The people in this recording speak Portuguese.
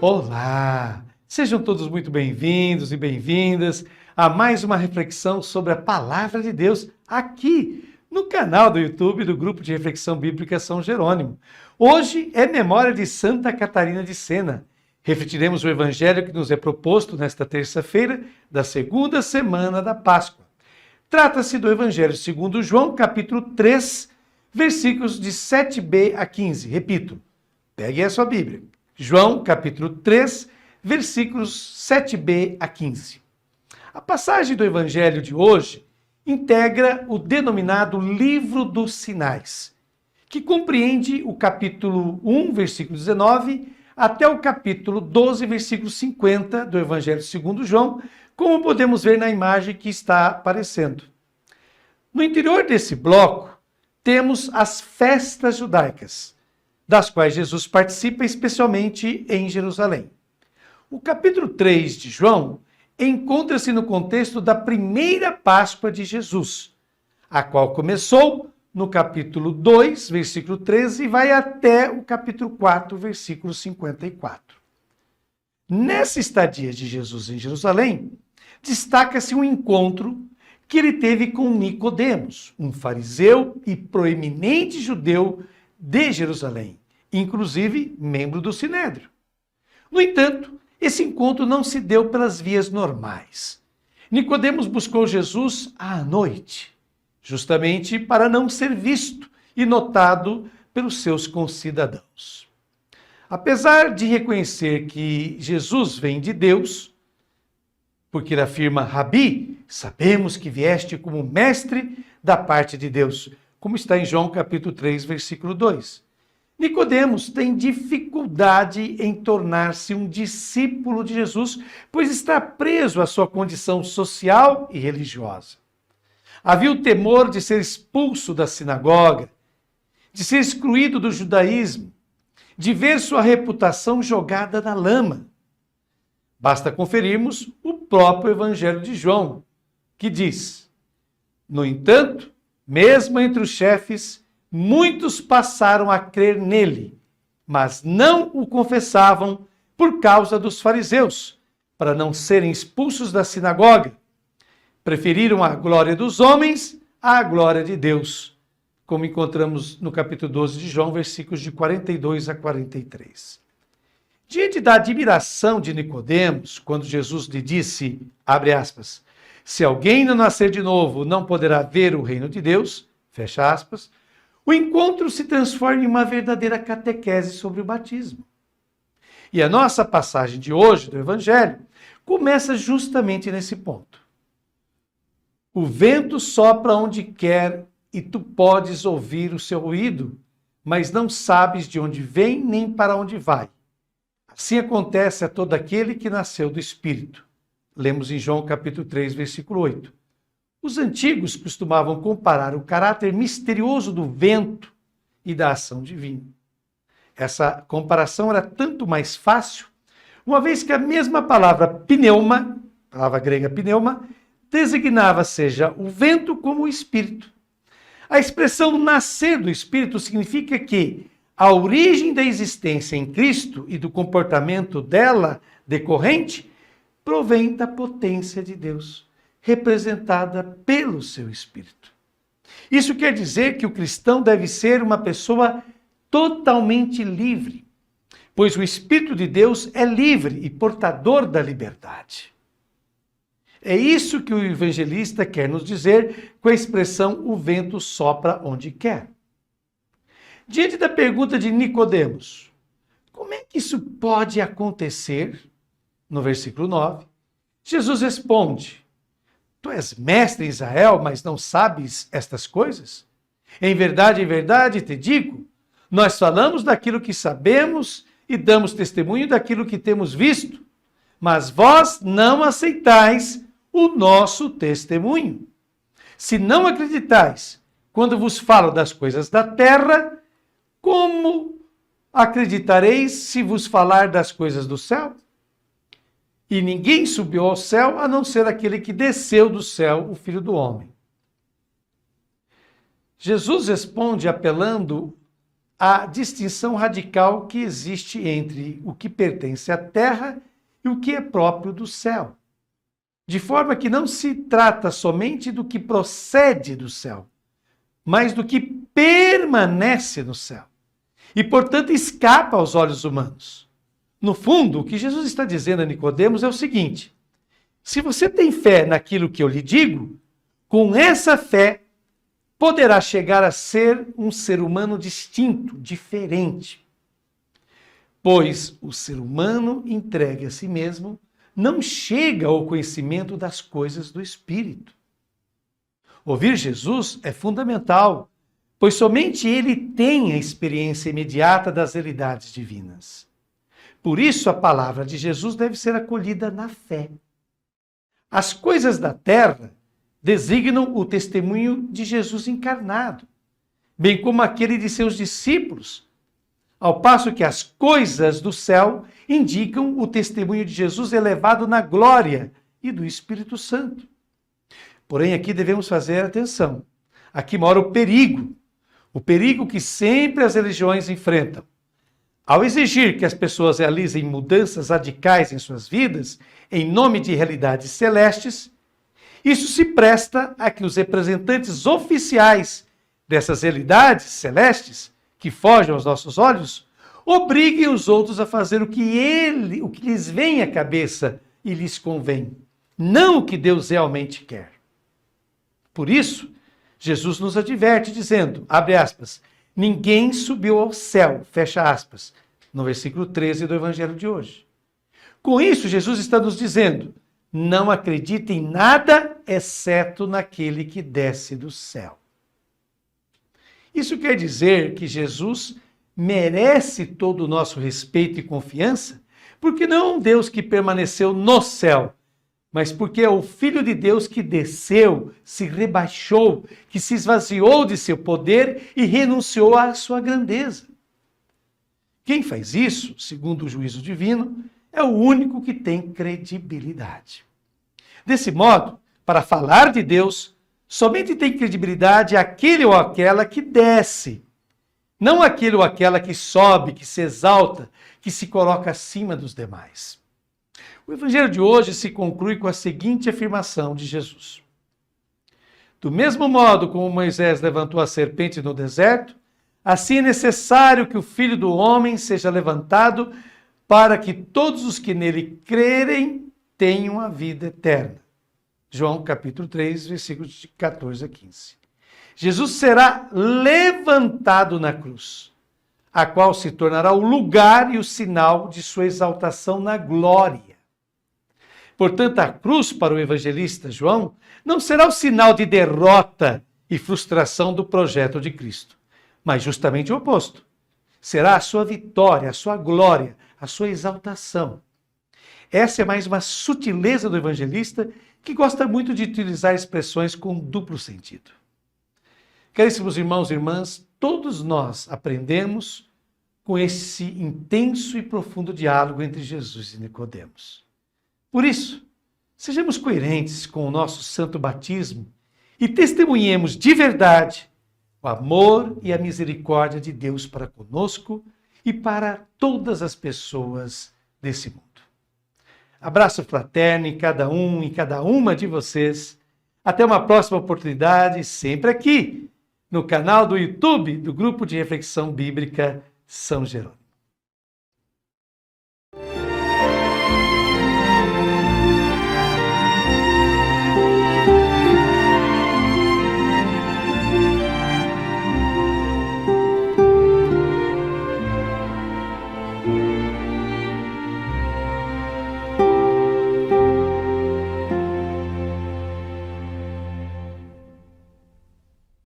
Olá! Sejam todos muito bem-vindos e bem-vindas a mais uma reflexão sobre a Palavra de Deus aqui no canal do YouTube do Grupo de Reflexão Bíblica São Jerônimo. Hoje é memória de Santa Catarina de Sena. Refletiremos o Evangelho que nos é proposto nesta terça-feira da segunda semana da Páscoa. Trata-se do Evangelho segundo João, capítulo 3, versículos de 7b a 15. Repito, pegue a sua Bíblia. João, capítulo 3, versículos 7b a 15. A passagem do Evangelho de hoje integra o denominado Livro dos Sinais, que compreende o capítulo 1, versículo 19, até o capítulo 12, versículo 50 do Evangelho segundo João, como podemos ver na imagem que está aparecendo. No interior desse bloco, temos as festas judaicas, das quais Jesus participa especialmente em Jerusalém. O capítulo 3 de João encontra-se no contexto da primeira Páscoa de Jesus, a qual começou no capítulo 2, versículo 13, e vai até o capítulo 4, versículo 54. Nessa estadia de Jesus em Jerusalém, destaca-se um encontro que ele teve com Nicodemos, um fariseu e proeminente judeu de Jerusalém, inclusive membro do Sinédrio. No entanto, esse encontro não se deu pelas vias normais. Nicodemos buscou Jesus à noite, justamente para não ser visto e notado pelos seus concidadãos. Apesar de reconhecer que Jesus vem de Deus, porque ele afirma, Rabi, sabemos que vieste como mestre da parte de Deus, como está em João capítulo 3, versículo 2. Nicodemos tem dificuldade em tornar-se um discípulo de Jesus, pois está preso à sua condição social e religiosa. Havia o temor de ser expulso da sinagoga, de ser excluído do judaísmo, de ver sua reputação jogada na lama. Basta conferirmos o próprio Evangelho de João, que diz: no entanto, mesmo entre os chefes, muitos passaram a crer nele, mas não o confessavam por causa dos fariseus, para não serem expulsos da sinagoga. Preferiram a glória dos homens à glória de Deus, como encontramos no capítulo 12 de João, versículos de 42 a 43. Diante da admiração de Nicodemos, quando Jesus lhe disse, abre aspas, se alguém não nascer de novo, não poderá ver o reino de Deus, fecha aspas, o encontro se transforma em uma verdadeira catequese sobre o batismo. E a nossa passagem de hoje do Evangelho começa justamente nesse ponto. O vento sopra onde quer e tu podes ouvir o seu ruído, mas não sabes de onde vem nem para onde vai. Assim acontece a todo aquele que nasceu do Espírito. Lemos em João capítulo 3, versículo 8. Os antigos costumavam comparar o caráter misterioso do vento e da ação divina. Essa comparação era tanto mais fácil, uma vez que a mesma palavra pneuma, palavra grega pneuma, designava seja o vento como o Espírito. A expressão nascer do Espírito significa que a origem da existência em Cristo e do comportamento dela decorrente provém da potência de Deus, representada pelo seu Espírito. Isso quer dizer que o cristão deve ser uma pessoa totalmente livre, pois o Espírito de Deus é livre e portador da liberdade. É isso que o evangelista quer nos dizer com a expressão o vento sopra onde quer. Diante da pergunta de Nicodemos, como é que isso pode acontecer? No versículo 9, Jesus responde, tu és mestre em Israel, mas não sabes estas coisas? Em verdade te digo, nós falamos daquilo que sabemos e damos testemunho daquilo que temos visto, mas vós não aceitais o nosso testemunho. Se não acreditais quando vos falo das coisas da terra, como acreditareis se vos falar das coisas do céu? E ninguém subiu ao céu a não ser aquele que desceu do céu, o Filho do Homem. Jesus responde apelando a distinção radical que existe entre o que pertence à terra e o que é próprio do céu. De forma que não se trata somente do que procede do céu, mas do que permanece no céu e, portanto, escapa aos olhos humanos. No fundo, o que Jesus está dizendo a Nicodemos é o seguinte: se você tem fé naquilo que eu lhe digo, com essa fé poderá chegar a ser um ser humano distinto, diferente. Pois o ser humano entregue a si mesmo não chega ao conhecimento das coisas do Espírito. Ouvir Jesus é fundamental, pois somente ele tem a experiência imediata das realidades divinas. Por isso, a palavra de Jesus deve ser acolhida na fé. As coisas da terra designam o testemunho de Jesus encarnado, bem como aquele de seus discípulos, ao passo que as coisas do céu indicam o testemunho de Jesus elevado na glória e do Espírito Santo. Porém, aqui devemos fazer atenção. Aqui mora o perigo que sempre as religiões enfrentam. Ao exigir que as pessoas realizem mudanças radicais em suas vidas, em nome de realidades celestes, isso se presta a que os representantes oficiais dessas realidades celestes, que fogem aos nossos olhos, obriguem os outros a fazer o que lhes vem à cabeça e lhes convém, não o que Deus realmente quer. Por isso, Jesus nos adverte dizendo, abre aspas, ninguém subiu ao céu, fecha aspas, no versículo 13 do Evangelho de hoje. Com isso, Jesus está nos dizendo, não acredite em nada exceto naquele que desce do céu. Isso quer dizer que Jesus merece todo o nosso respeito e confiança, porque não é um Deus que permaneceu no céu, mas porque é o Filho de Deus que desceu, se rebaixou, que se esvaziou de seu poder e renunciou à sua grandeza. Quem faz isso, segundo o juízo divino, é o único que tem credibilidade. Desse modo, para falar de Deus, somente tem credibilidade aquele ou aquela que desce, não aquele ou aquela que sobe, que se exalta, que se coloca acima dos demais. O Evangelho de hoje se conclui com a seguinte afirmação de Jesus. Do mesmo modo como Moisés levantou a serpente no deserto, assim é necessário que o Filho do Homem seja levantado para que todos os que nele crerem tenham a vida eterna. João capítulo 3, versículos de 14 a 15. Jesus será levantado na cruz, a qual se tornará o lugar e o sinal de sua exaltação na glória. Portanto, a cruz para o evangelista João não será o sinal de derrota e frustração do projeto de Cristo, mas justamente o oposto. Será a sua vitória, a sua glória, a sua exaltação. Essa é mais uma sutileza do evangelista que gosta muito de utilizar expressões com duplo sentido. Caríssimos irmãos e irmãs, todos nós aprendemos com esse intenso e profundo diálogo entre Jesus e Nicodemos. Por isso, sejamos coerentes com o nosso santo batismo e testemunhemos de verdade o amor e a misericórdia de Deus para conosco e para todas as pessoas desse mundo. Abraço fraterno em cada um e cada uma de vocês. Até uma próxima oportunidade, sempre aqui, no canal do YouTube do Grupo de Reflexão Bíblica São Jerônimo.